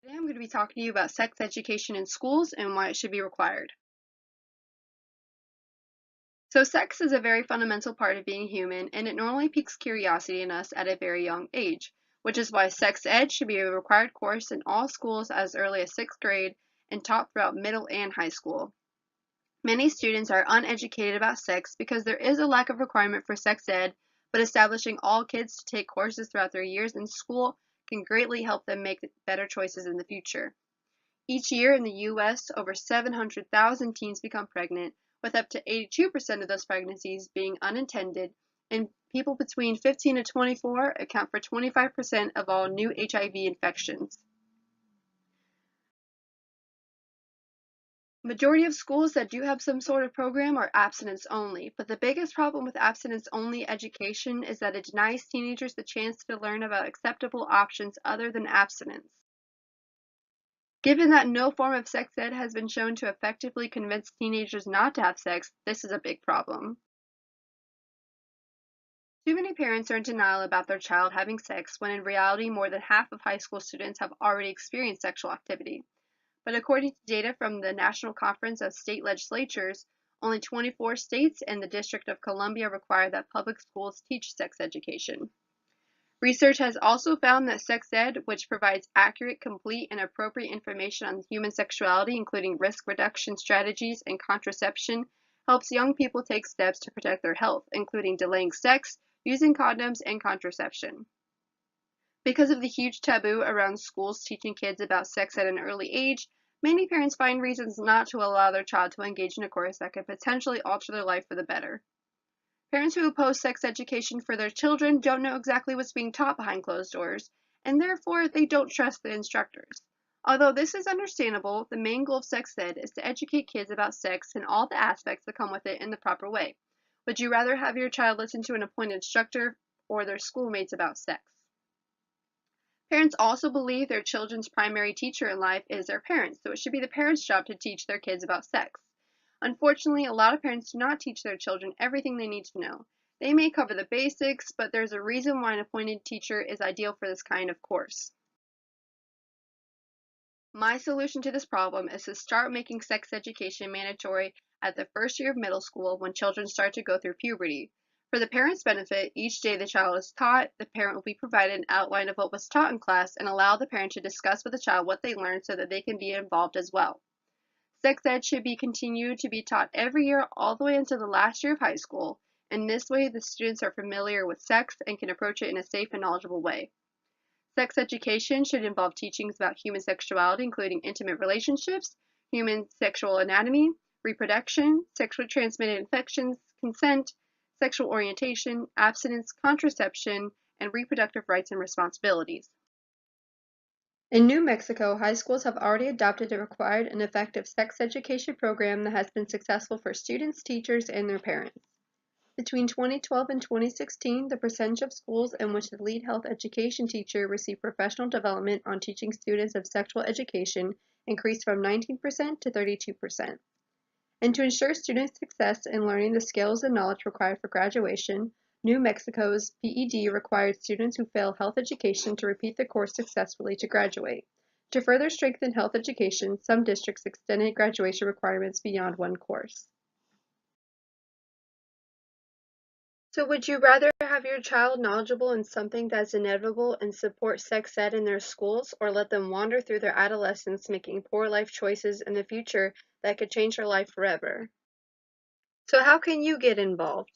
Today I'm going to be talking to you about sex education in schools and why it should be required. So sex is a very fundamental part of being human, and it normally piques curiosity in us at a very young age, which is why sex ed should be a required course in all schools as early as 6th grade and taught throughout middle and high school. Many students are uneducated about sex because there is a lack of requirement for sex ed, but establishing all kids to take courses throughout their years in school can greatly help them make better choices in the future. Each year in the U.S., over 700,000 teens become pregnant, with up to 82% of those pregnancies being unintended, and people between 15 and 24 account for 25% of all new HIV infections. Majority of schools that do have some sort of program are abstinence only, but the biggest problem with abstinence only education is that it denies teenagers the chance to learn about acceptable options other than abstinence. Given that no form of sex ed has been shown to effectively convince teenagers not to have sex, this is a big problem. Too many parents are in denial about their child having sex when in reality more than half of high school students have already experienced sexual activity. But according to data from the National Conference of State Legislatures, only 24 states and the District of Columbia require that public schools teach sex education. Research has also found that sex ed, which provides accurate, complete, and appropriate information on human sexuality, including risk reduction strategies and contraception, helps young people take steps to protect their health, including delaying sex, using condoms, and contraception. Because of the huge taboo around schools teaching kids about sex at an early age, many parents find reasons not to allow their child to engage in a course that could potentially alter their life for the better. Parents who oppose sex education for their children don't know exactly what's being taught behind closed doors, and therefore they don't trust the instructors. Although this is understandable, the main goal of sex ed is to educate kids about sex and all the aspects that come with it in the proper way. Would you rather have your child listen to an appointed instructor or their schoolmates about sex? Parents also believe their children's primary teacher in life is their parents, so it should be the parents' job to teach their kids about sex. Unfortunately, a lot of parents do not teach their children everything they need to know. They may cover the basics, but there's a reason why an appointed teacher is ideal for this kind of course. My solution to this problem is to start making sex education mandatory at the first year of middle school when children start to go through puberty. For the parent's benefit, each day the child is taught, the parent will be provided an outline of what was taught in class and allow the parent to discuss with the child what they learned so that they can be involved as well. Sex ed should be continued to be taught every year all the way into the last year of high school. In this way, the students are familiar with sex and can approach it in a safe and knowledgeable way. Sex education should involve teachings about human sexuality, including intimate relationships, human sexual anatomy, reproduction, sexually transmitted infections, consent, sexual orientation, abstinence, contraception, and reproductive rights and responsibilities. In New Mexico, high schools have already adopted a required and effective sex education program that has been successful for students, teachers, and their parents. Between 2012 and 2016, the percentage of schools in which the lead health education teacher received professional development on teaching students of sexual education increased from 19% to 32%. And to ensure student success in learning the skills and knowledge required for graduation, New Mexico's PED required students who fail health education to repeat the course successfully to graduate. To further strengthen health education, some districts extended graduation requirements beyond one course. So would you rather have your child knowledgeable in something that's inevitable and support sex ed in their schools, or let them wander through their adolescence making poor life choices in the future that could change their life forever? So how can you get involved?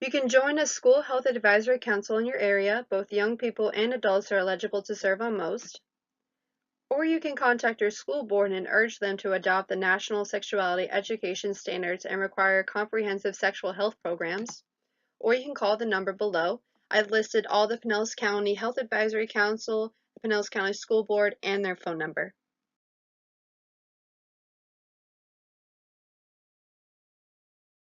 You can join a school health advisory council in your area. Both young people and adults are eligible to serve on most. Or you can contact your school board and urge them to adopt the national sexuality education standards and require comprehensive sexual health programs. Or you can call the number below. I've listed all the Pinellas County Health Advisory Council, the Pinellas County School Board, and their phone number.